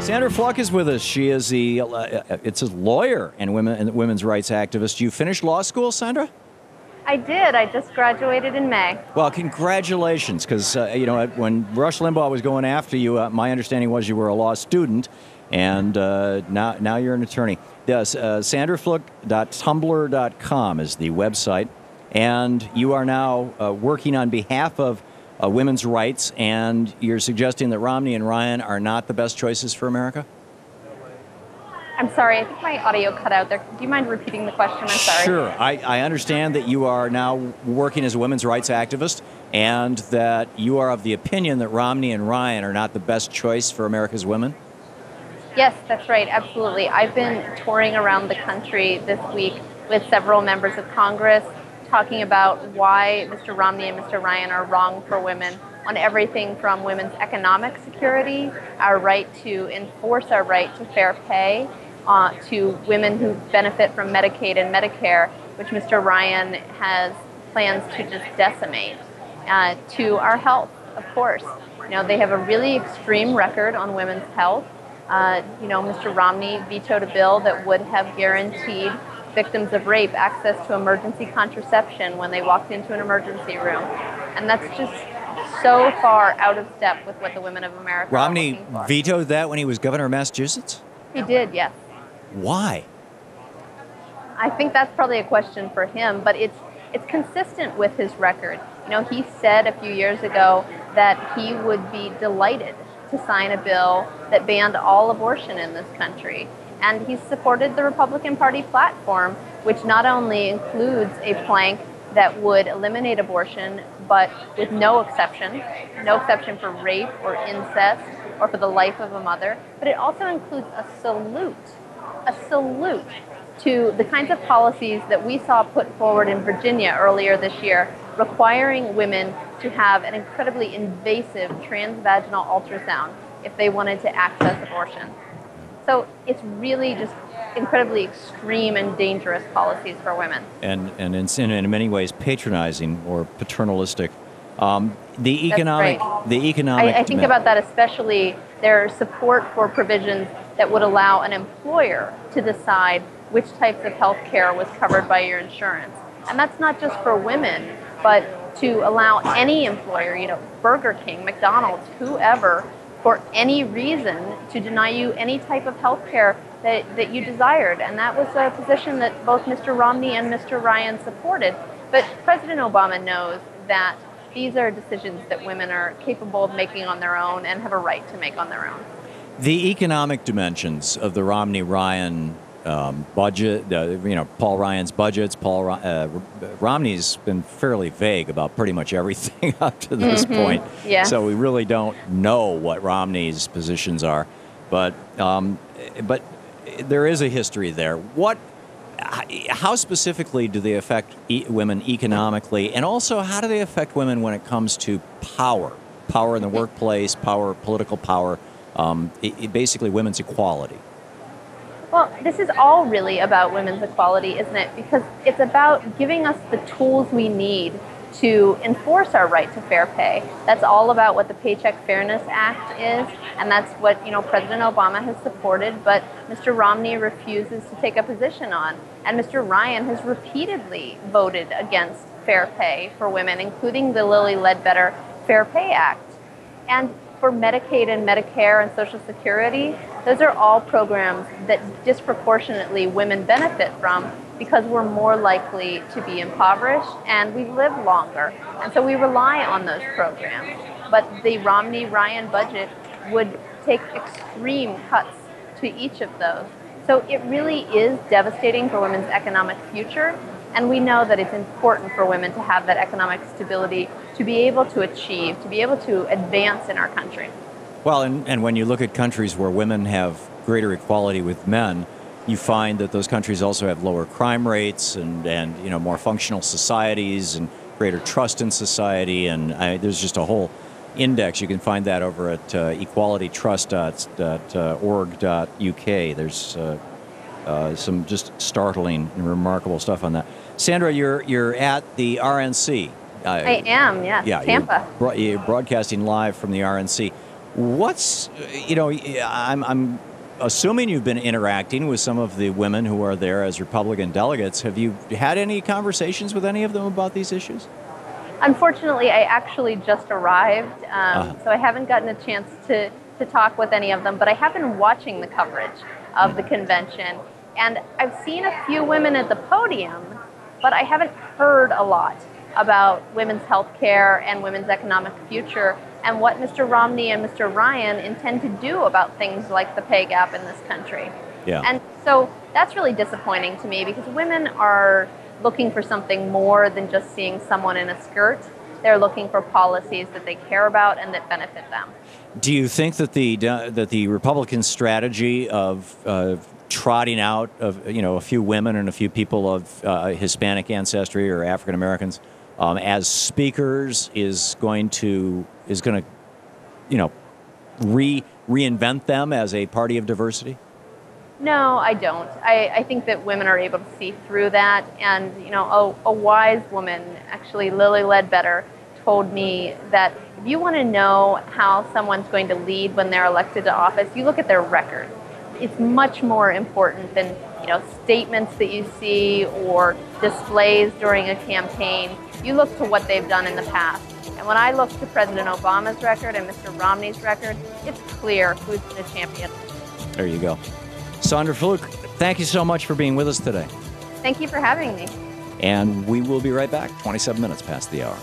Sandra Fluke is with us. She is it's a lawyer and women's rights activist. You finished law school, Sandra? I did. I just graduated in May. Well, congratulations, because, when Rush Limbaugh was going after you, my understanding was you were a law student, and now you're an attorney. SandraFluke.tumblr.com is the website, and you are now working on behalf of women's rights, and you're suggesting that Romney and Ryan are not the best choices for America? I'm sorry, I think my audio cut out there. Do you mind repeating the question? I'm sorry. Sure. I understand that you are now working as a women's rights activist and that you are of the opinion that Romney and Ryan are not the best choice for America's women? Yes, that's right. Absolutely. I've been touring around the country this week with several members of Congress talking about why Mr. Romney and Mr. Ryan are wrong for women on everything from women's economic security, our right to enforce our right to fair pay, to women who benefit from Medicaid and Medicare, which Mr. Ryan has plans to just decimate, to our health, of course. They have a really extreme record on women's health. Mr. Romney vetoed a bill that would have guaranteed victims of rape access to emergency contraception when they walked into an emergency room. And that's just so far out of step with what the women of America Romney are looking for. vetoed that when he was governor of Massachusetts? He did, yes. Why? I think that's probably a question for him, but it's consistent with his record. He said a few years ago that he would be delighted to sign a bill that banned all abortion in this country. And he supported the Republican Party platform, which not only includes a plank that would eliminate abortion, but with no exception for rape or incest or for the life of a mother, but it also includes a salute to the kinds of policies that we saw put forward in Virginia earlier this year, requiring women to have an incredibly invasive transvaginal ultrasound if they wanted to access abortion. So it's really just incredibly extreme and dangerous policies for women. And in many ways patronizing or paternalistic. The economic I think about that especially, their support for provisions that would allow an employer to decide which types of health care was covered by your insurance. And that's not just for women, but to allow any employer, Burger King, McDonald's, whoever, for any reason to deny you any type of health care that you desired. And that was a position that both Mr. Romney and Mr. Ryan supported. But President Obama knows that these are decisions that women are capable of making on their own and have a right to make on their own. The economic dimensions of the Romney-Ryan budget, Paul Ryan's budgets, Romney's been fairly vague about pretty much everything up to this point. Yes. So we really don't know what Romney's positions are. But there is a history there. How specifically do they affect women economically, and also how do they affect women when it comes to power in the workplace, political power, basically women's equality? Well, this is all really about women's equality, isn't it? Because it's about giving us the tools we need to enforce our right to fair pay. That's all about what the Paycheck Fairness Act is, and that's what President Obama has supported, but Mr. Romney refuses to take a position on. And Mr. Ryan has repeatedly voted against fair pay for women, including the Lilly Ledbetter Fair Pay Act. And for Medicaid and Medicare and Social Security, those are all programs that disproportionately women benefit from because we're more likely to be impoverished and we live longer. And so we rely on those programs. But the Romney-Ryan budget would take extreme cuts to each of those. So it really is devastating for women's economic future. And we know that it's important for women to have that economic stability, to be able to achieve, to be able to advance in our country. Well, and when you look at countries where women have greater equality with men, you find that those countries also have lower crime rates and more functional societies and greater trust in society. And there's just a whole index. You can find that over at equalitytrust.org.uk. There's some just startling and remarkable stuff on that. Sandra, you're at the RNC. I am, yes, yeah, Tampa. You're broadcasting live from the RNC. What's, I'm assuming you've been interacting with some of the women who are there as Republican delegates. Have you had any conversations with any of them about these issues? Unfortunately, I actually just arrived, so I haven't gotten a chance to talk with any of them, but I have been watching the coverage of the convention, and I've seen a few women at the podium, but I haven't heard a lot about women's health care and women's economic future and what Mr. Romney and Mr. Ryan intend to do about things like the pay gap in this country. Yeah. And so that's really disappointing to me because women are looking for something more than just seeing someone in a skirt. They're looking for policies that they care about and that benefit them. Do you think that the Republican strategy of trotting out of a few women and a few people of Hispanic ancestry or African Americans as speakers is going to reinvent them as a party of diversity? No, I don't. I think that women are able to see through that. And, a wise woman, actually Lily Ledbetter, told me that if you want to know how someone's going to lead when they're elected to office, you look at their record. It's much more important than, statements that you see or displays during a campaign. You look to what they've done in the past. And when I look to President Obama's record and Mr. Romney's record, it's clear who's the champion. There you go. Sandra Fluke, thank you so much for being with us today. Thank you for having me. And we will be right back, 27 minutes past the hour.